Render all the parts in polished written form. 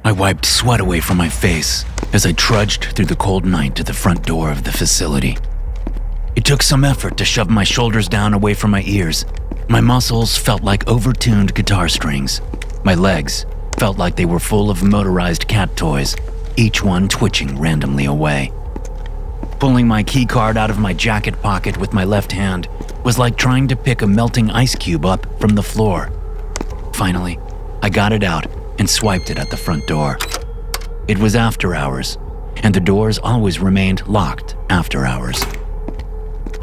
I wiped sweat away from my face as I trudged through the cold night to the front door of the facility. It took some effort to shove my shoulders down away from my ears. My muscles felt like overtuned guitar strings. My legs felt like they were full of motorized cat toys, each one twitching randomly away. Pulling my key card out of my jacket pocket with my left hand was like trying to pick a melting ice cube up from the floor. Finally, I got it out and swiped it at the front door. It was after hours, and the doors always remained locked after hours.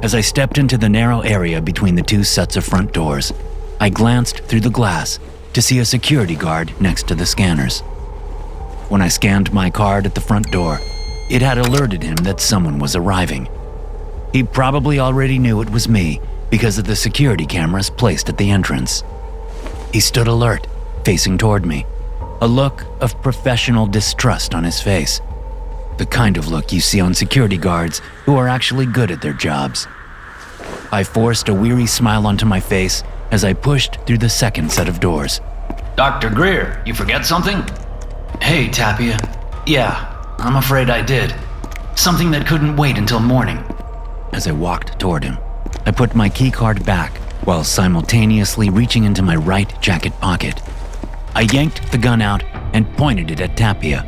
As I stepped into the narrow area between the two sets of front doors, I glanced through the glass to see a security guard next to the scanners. When I scanned my card at the front door, it had alerted him that someone was arriving. He probably already knew it was me because of the security cameras placed at the entrance. He stood alert, facing toward me, a look of professional distrust on his face. The kind of look you see on security guards who are actually good at their jobs. I forced a weary smile onto my face as I pushed through the second set of doors. Dr. Greer, you forget something? Hey, Tapia. Yeah, I'm afraid I did. Something that couldn't wait until morning. As I walked toward him, I put my keycard back while simultaneously reaching into my right jacket pocket. I yanked the gun out and pointed it at Tapia,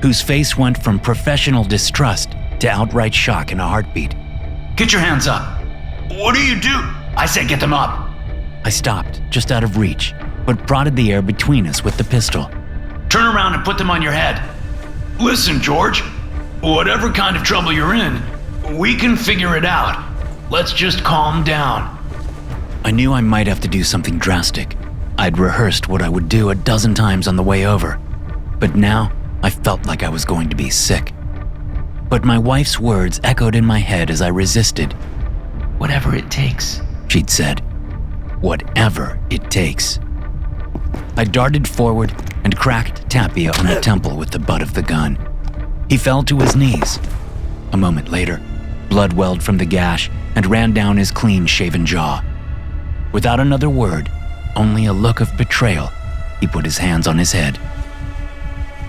whose face went from professional distrust to outright shock in a heartbeat. Get your hands up. What do you do? I said get them up. I stopped just out of reach, but prodded the air between us with the pistol. Turn around and put them on your head. Listen, George, whatever kind of trouble you're in, we can figure it out. Let's just calm down. I knew I might have to do something drastic. I'd rehearsed what I would do a dozen times on the way over, but now I felt like I was going to be sick. But my wife's words echoed in my head as I resisted. Whatever it takes, she'd said. Whatever it takes. I darted forward and cracked Tapia on the temple with the butt of the gun. He fell to his knees. A moment later, blood welled from the gash and ran down his clean-shaven jaw. Without another word, only a look of betrayal, he put his hands on his head.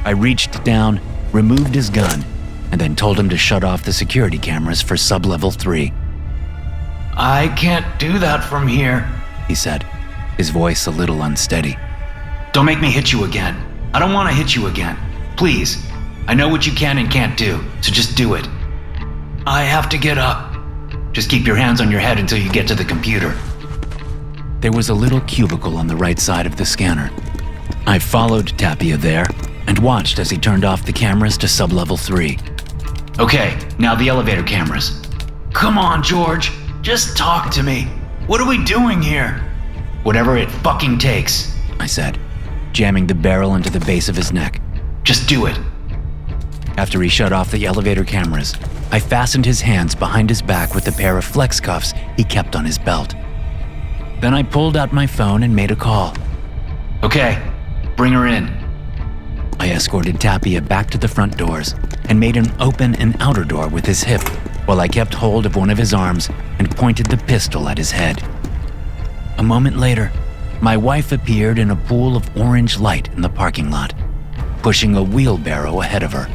I reached down, removed his gun, and then told him to shut off the security cameras for sub-level 3. I can't do that from here, he said, his voice a little unsteady. Don't make me hit you again. I don't want to hit you again. Please. I know what you can and can't do, so just do it. I have to get up. Just keep your hands on your head until you get to the computer. There was a little cubicle on the right side of the scanner. I followed Tapia there and watched as he turned off the cameras to sub-level 3. Okay, now the elevator cameras. Come on, George. Just talk to me. What are we doing here? Whatever it fucking takes, I said, jamming the barrel into the base of his neck. Just do it. After he shut off the elevator cameras, I fastened his hands behind his back with a pair of flex cuffs he kept on his belt. Then I pulled out my phone and made a call. Okay, bring her in. I escorted Tapia back to the front doors and made him open an outer door with his hip while I kept hold of one of his arms and pointed the pistol at his head. A moment later, my wife appeared in a pool of orange light in the parking lot, pushing a wheelbarrow ahead of her.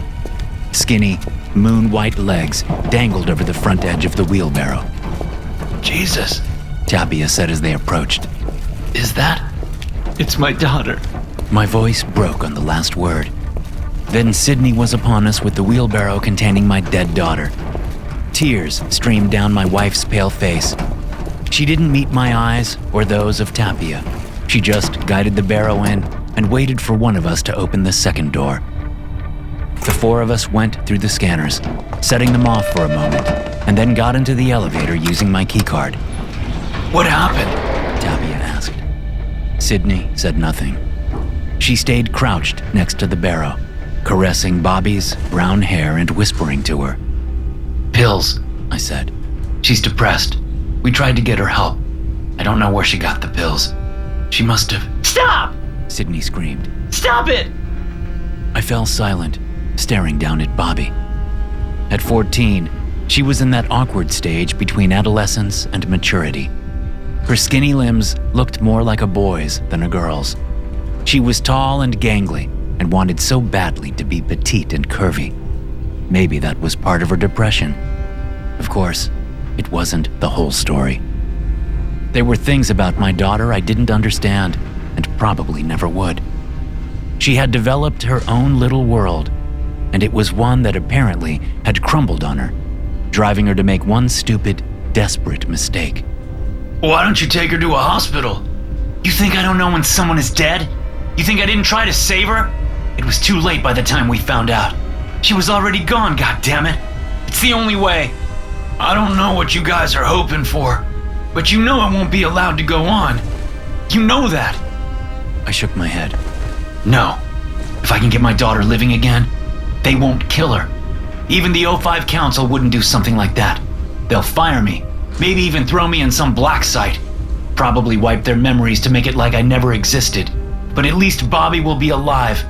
Skinny, moon-white legs dangled over the front edge of the wheelbarrow. Jesus, Tapia said as they approached. Is that? It's my daughter. My voice broke on the last word. Then Sydney was upon us with the wheelbarrow containing my dead daughter. Tears streamed down my wife's pale face. She didn't meet my eyes or those of Tapia. She just guided the barrow in and waited for one of us to open the second door. The four of us went through the scanners, setting them off for a moment, and then got into the elevator using my keycard. What happened? Tapia asked. Sydney said nothing. She stayed crouched next to the barrow, caressing Bobby's brown hair and whispering to her. Pills, I said. She's depressed. We tried to get her help. I don't know where she got the pills. She must have... Stop! Sydney screamed. Stop it! I fell silent, staring down at Bobby. At 14, she was in that awkward stage between adolescence and maturity. Her skinny limbs looked more like a boy's than a girl's. She was tall and gangly, and wanted so badly to be petite and curvy. Maybe that was part of her depression. Of course, it wasn't the whole story. There were things about my daughter I didn't understand and probably never would. She had developed her own little world, and it was one that apparently had crumbled on her, driving her to make one stupid, desperate mistake. Why don't you take her to a hospital? You think I don't know when someone is dead? You think I didn't try to save her? It was too late by the time we found out. She was already gone, goddammit. It's the only way. I don't know what you guys are hoping for, but you know I won't be allowed to go on. You know that. I shook my head. No. If I can get my daughter living again, they won't kill her. Even the O5 Council wouldn't do something like that. They'll fire me, maybe even throw me in some black site. Probably wipe their memories to make it like I never existed. But at least Bobby will be alive.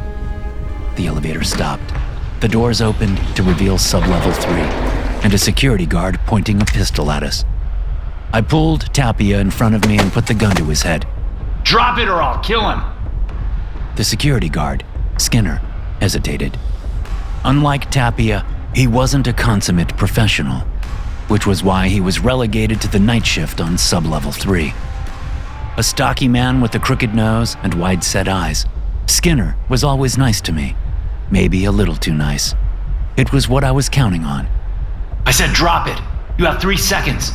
The elevator stopped. The doors opened to reveal sublevel 3, and a security guard pointing a pistol at us. I pulled Tapia in front of me and put the gun to his head. Drop it or I'll kill him. The security guard, Skinner, hesitated. Unlike Tapia, he wasn't a consummate professional, which was why he was relegated to the night shift on sublevel 3. A stocky man with a crooked nose and wide-set eyes, Skinner was always nice to me, maybe a little too nice. It was what I was counting on. I said drop it. You have 3 seconds.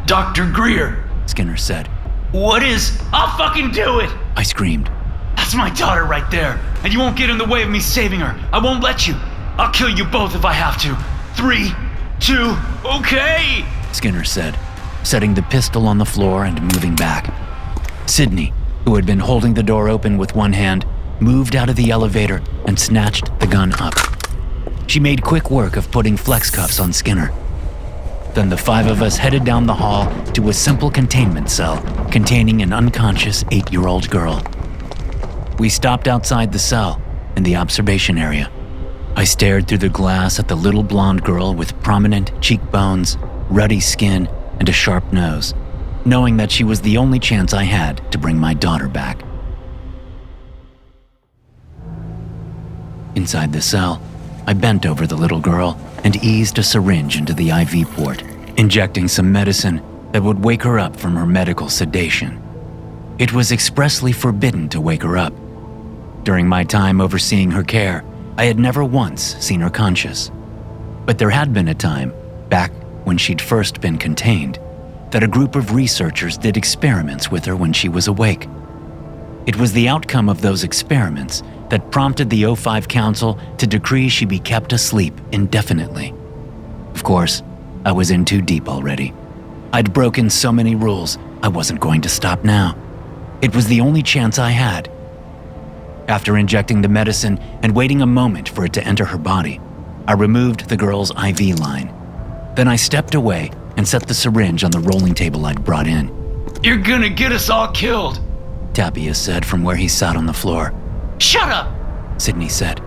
Dr. Greer, Skinner said. What is? I'll fucking do it! I screamed. That's my daughter right there, and you won't get in the way of me saving her. I won't let you. I'll kill you both if I have to. 3, 2, okay! Skinner said, setting the pistol on the floor and moving back. Sydney, who had been holding the door open with one hand, moved out of the elevator and snatched the gun up. She made quick work of putting flex cuffs on Skinner. Then the 5 of us headed down the hall to a simple containment cell containing an unconscious 8-year-old girl. We stopped outside the cell, in the observation area. I stared through the glass at the little blonde girl with prominent cheekbones, ruddy skin, and a sharp nose, knowing that she was the only chance I had to bring my daughter back. Inside the cell, I bent over the little girl and eased a syringe into the IV port, injecting some medicine that would wake her up from her medical sedation. It was expressly forbidden to wake her up. During my time overseeing her care, I had never once seen her conscious. But there had been a time, back when she'd first been contained, that a group of researchers did experiments with her when she was awake. It was the outcome of those experiments that prompted the O5 Council to decree she be kept asleep indefinitely. Of course, I was in too deep already. I'd broken so many rules, I wasn't going to stop now. It was the only chance I had. After injecting the medicine and waiting a moment for it to enter her body, I removed the girl's IV line. Then I stepped away and set the syringe on the rolling table I'd brought in. You're gonna get us all killed, Tapia said from where he sat on the floor. Shut up, Sydney said,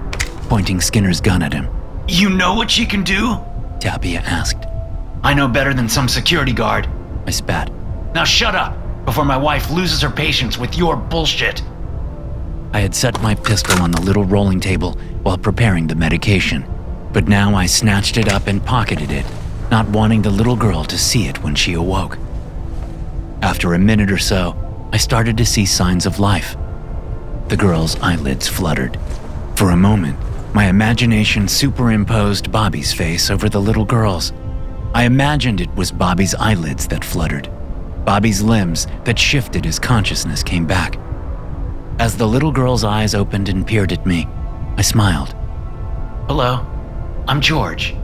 pointing Skinner's gun at him. You know what she can do? Tapia asked. I know better than some security guard. I spat. Now shut up, before my wife loses her patience with your bullshit. I had set my pistol on the little rolling table while preparing the medication, but now I snatched it up and pocketed it, not wanting the little girl to see it when she awoke. After a minute or so, I started to see signs of life. The girl's eyelids fluttered. For a moment, my imagination superimposed Bobby's face over the little girl's. I imagined it was Bobby's eyelids that fluttered, Bobby's limbs that shifted as consciousness came back. As the little girl's eyes opened and peered at me, I smiled. Hello, I'm George.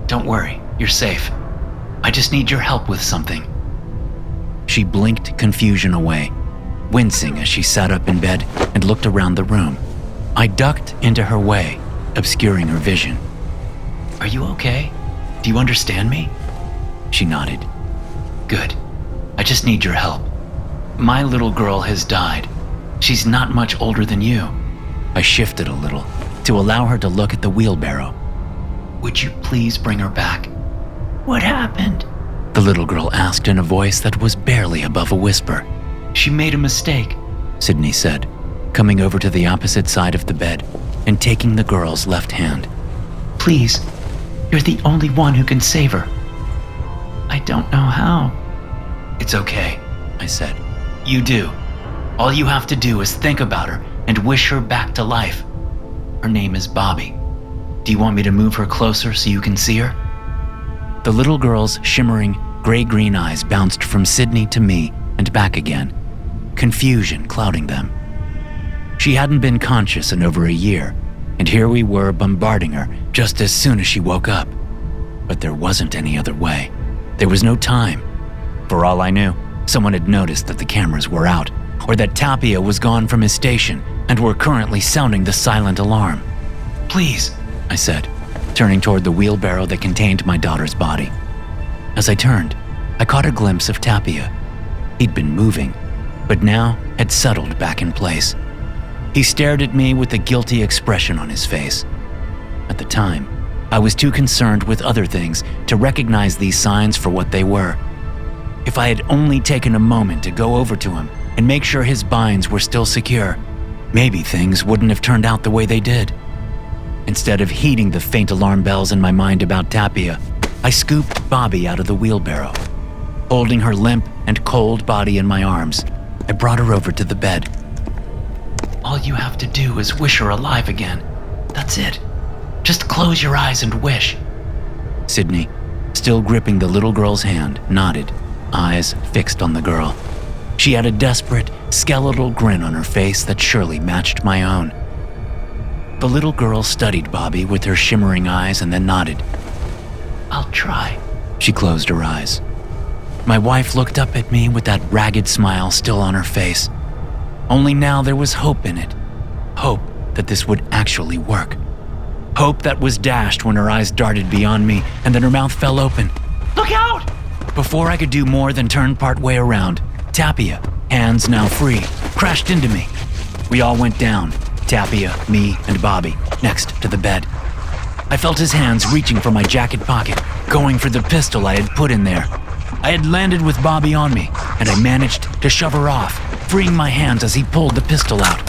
Don't worry, you're safe. I just need your help with something. She blinked confusion away, wincing as she sat up in bed and looked around the room. I ducked into her way, obscuring her vision. Are you okay? Do you understand me? She nodded. Good. I just need your help. My little girl has died. She's not much older than you. I shifted a little to allow her to look at the wheelbarrow. Would you please bring her back? What happened? The little girl asked in a voice that was barely above a whisper. She made a mistake, Sydney said. coming over to the opposite side of the bed and taking the girl's left hand. Please, you're the only one who can save her. I don't know how. It's okay, I said. You do. All you have to do is think about her and wish her back to life. Her name is Bobby. Do you want me to move her closer so you can see her? The little girl's shimmering, gray-green eyes bounced from Sydney to me and back again, confusion clouding them. She hadn't been conscious in over a year, and here we were bombarding her just as soon as she woke up. But there wasn't any other way. There was no time. For all I knew, someone had noticed that the cameras were out, or that Tapia was gone from his station and were currently sounding the silent alarm. Please, I said, turning toward the wheelbarrow that contained my daughter's body. As I turned, I caught a glimpse of Tapia. He'd been moving, but now had settled back in place. He stared at me with a guilty expression on his face. At the time, I was too concerned with other things to recognize these signs for what they were. If I had only taken a moment to go over to him and make sure his binds were still secure, maybe things wouldn't have turned out the way they did. Instead of heeding the faint alarm bells in my mind about Tapia, I scooped Bobby out of the wheelbarrow. Holding her limp and cold body in my arms, I brought her over to the bed. All you have to do is wish her alive again. That's it. Just close your eyes and wish. Sydney, still gripping the little girl's hand, nodded, eyes fixed on the girl. She had a desperate, skeletal grin on her face that surely matched my own. The little girl studied Bobby with her shimmering eyes and then nodded. I'll try. She closed her eyes. My wife looked up at me with that ragged smile still on her face. Only now there was hope in it. Hope that this would actually work. Hope that was dashed when her eyes darted beyond me and then her mouth fell open. Look out! Before I could do more than turn partway around, Tapia, hands now free, crashed into me. We all went down, Tapia, me, and Bobby, next to the bed. I felt his hands reaching for my jacket pocket, going for the pistol I had put in there. I had landed with Bobby on me, and I managed to shove her off, freeing my hands as he pulled the pistol out.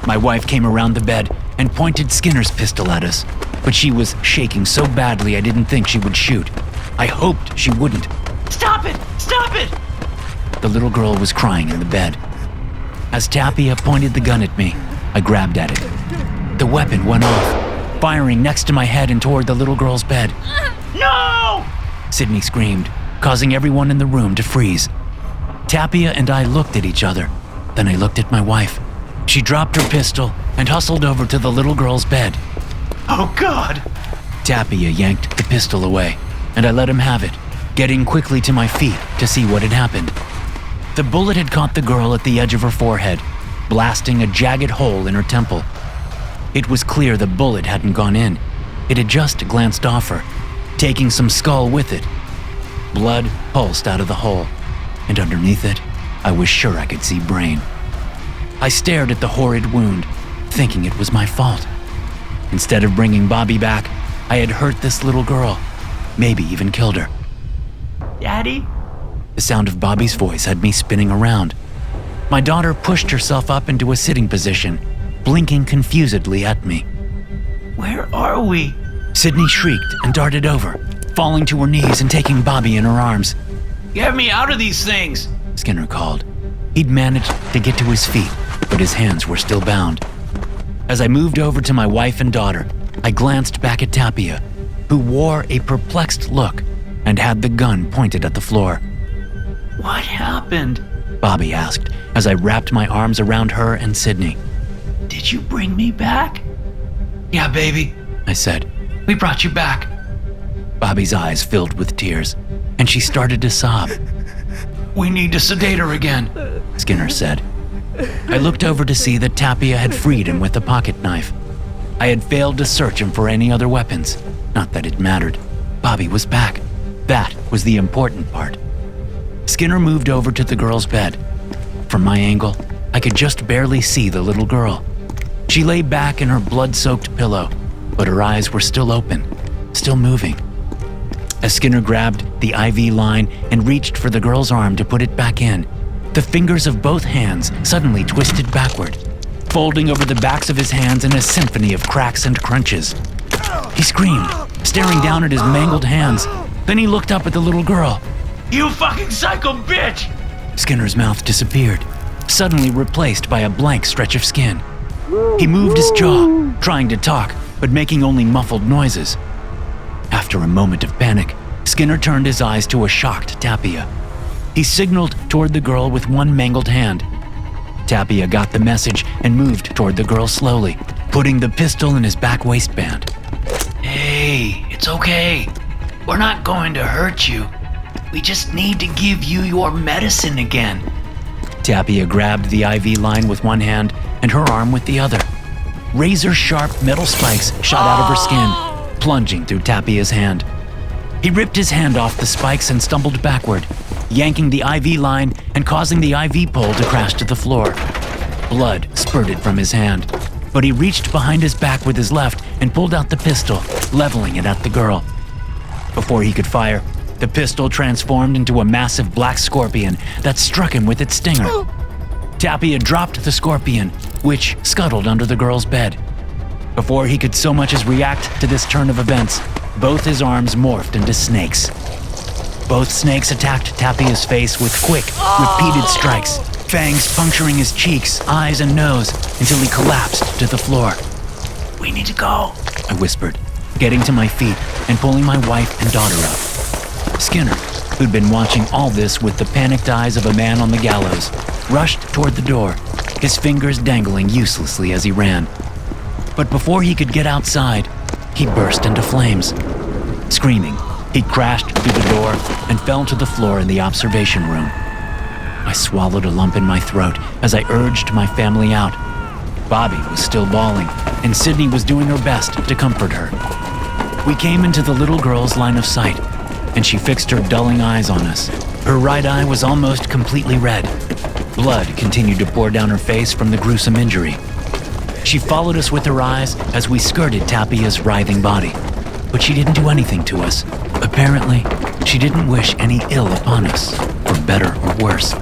My wife came around the bed and pointed Skinner's pistol at us, but she was shaking so badly I didn't think she would shoot. I hoped she wouldn't. Stop it! Stop it! The little girl was crying in the bed. As Tapia pointed the gun at me, I grabbed at it. The weapon went off, firing next to my head and toward the little girl's bed. No! Sydney screamed, causing everyone in the room to freeze. Tapia and I looked at each other. Then I looked at my wife. She dropped her pistol and hustled over to the little girl's bed. Oh, God! Tapia yanked the pistol away, and I let him have it, getting quickly to my feet to see what had happened. The bullet had caught the girl at the edge of her forehead, blasting a jagged hole in her temple. It was clear the bullet hadn't gone in. It had just glanced off her, taking some skull with it. Blood pulsed out of the hole, and underneath it, I was sure I could see brain. I stared at the horrid wound, thinking it was my fault. Instead of bringing Bobby back, I had hurt this little girl, maybe even killed her. Daddy? The sound of Bobby's voice had me spinning around. My daughter pushed herself up into a sitting position, blinking confusedly at me. Where are we? Sydney shrieked and darted over, falling to her knees and taking Bobby in her arms. Get me out of these things! Skinner called. He'd managed to get to his feet, but his hands were still bound. As I moved over to my wife and daughter, I glanced back at Tapia, who wore a perplexed look and had the gun pointed at the floor. What happened? Bobby asked as I wrapped my arms around her and Sydney. Did you bring me back? Yeah, baby, I said. We brought you back. Bobby's eyes filled with tears, and she started to sob. We need to sedate her again, Skinner said. I looked over to see that Tapia had freed him with a pocket knife. I had failed to search him for any other weapons. Not that it mattered. Bobby was back. That was the important part. Skinner moved over to the girl's bed. From my angle, I could just barely see the little girl. She lay back in her blood-soaked pillow, but her eyes were still open, still moving. As Skinner grabbed the IV line and reached for the girl's arm to put it back in, the fingers of both hands suddenly twisted backward. folding over the backs of his hands in a symphony of cracks and crunches. He screamed, staring down at his mangled hands. Then he looked up at the little girl. You fucking psycho bitch! Skinner's mouth disappeared, suddenly replaced by a blank stretch of skin. He moved his jaw, trying to talk, but making only muffled noises. After a moment of panic, Skinner turned his eyes to a shocked Tapia. He signaled toward the girl with one mangled hand. Tapia got the message and moved toward the girl slowly, putting the pistol in his back waistband. Hey, it's okay. We're not going to hurt you. We just need to give you your medicine again. Tapia grabbed the IV line with one hand and her arm with the other. Razor-sharp metal spikes shot out of her skin, plunging through Tapia's hand. He ripped his hand off the spikes and stumbled backward, yanking the IV line and causing the IV pole to crash to the floor. Blood spurted from his hand, but he reached behind his back with his left and pulled out the pistol, leveling it at the girl. Before he could fire, the pistol transformed into a massive black scorpion that struck him with its stinger. Tapia dropped the scorpion, which scuttled under the girl's bed. Before he could so much as react to this turn of events, both his arms morphed into snakes. Both snakes attacked Tapia's face with quick, repeated strikes, fangs puncturing his cheeks, eyes, and nose until he collapsed to the floor. We need to go, I whispered, getting to my feet and pulling my wife and daughter up. Skinner, who'd been watching all this with the panicked eyes of a man on the gallows, rushed toward the door, his fingers dangling uselessly as he ran. But before he could get outside, he burst into flames. Screaming, he crashed through the door and fell to the floor in the observation room. I swallowed a lump in my throat as I urged my family out. Bobby was still bawling, and Sydney was doing her best to comfort her. We came into the little girl's line of sight, and she fixed her dulling eyes on us. Her right eye was almost completely red. Blood continued to pour down her face from the gruesome injury. She followed us with her eyes as we skirted Tapia's writhing body, but she didn't do anything to us. Apparently, she didn't wish any ill upon us, for better or worse.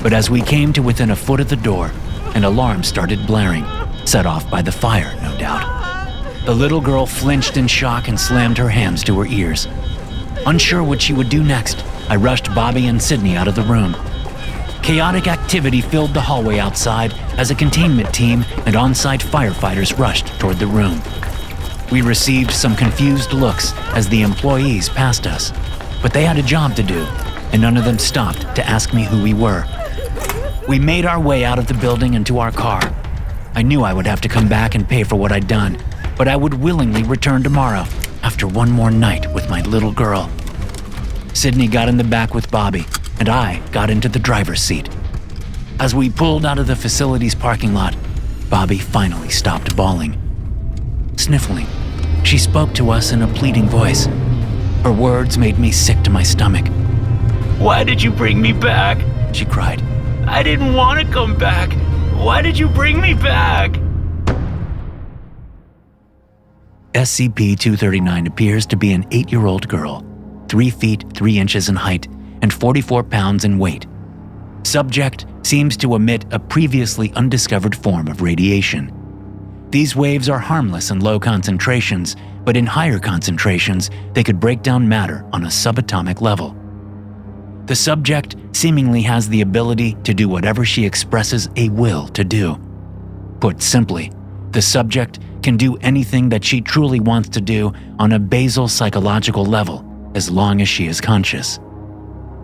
But as we came to within a foot of the door, an alarm started blaring, set off by the fire, no doubt. The little girl flinched in shock and slammed her hands to her ears. Unsure what she would do next, I rushed Bobby and Sydney out of the room. Chaotic activity filled the hallway outside as a containment team and on-site firefighters rushed toward the room. We received some confused looks as the employees passed us, but they had a job to do, and none of them stopped to ask me who we were. We made our way out of the building and to our car. I knew I would have to come back and pay for what I'd done, but I would willingly return tomorrow after one more night with my little girl. Sydney got in the back with Bobby, and I got into the driver's seat. As we pulled out of the facility's parking lot, Bobby finally stopped bawling. Sniffling, she spoke to us in a pleading voice. Her words made me sick to my stomach. Why did you bring me back? She cried. I didn't want to come back. Why did you bring me back? SCP-239 appears to be an 8-year-old girl, 3 feet 3 inches in height, and 44 pounds in weight. Subject seems to emit a previously undiscovered form of radiation. These waves are harmless in low concentrations, but in higher concentrations, they could break down matter on a subatomic level. The subject seemingly has the ability to do whatever she expresses a will to do. Put simply, the subject can do anything that she truly wants to do on a basal psychological level, as long as she is conscious.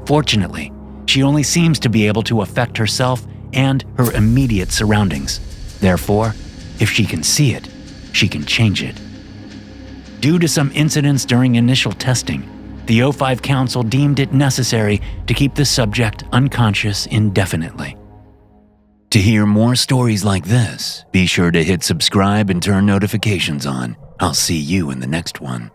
Fortunately, she only seems to be able to affect herself and her immediate surroundings. Therefore, if she can see it, she can change it. Due to some incidents during initial testing, the O5 Council deemed it necessary to keep the subject unconscious indefinitely. To hear more stories like this, be sure to hit subscribe and turn notifications on. I'll see you in the next one.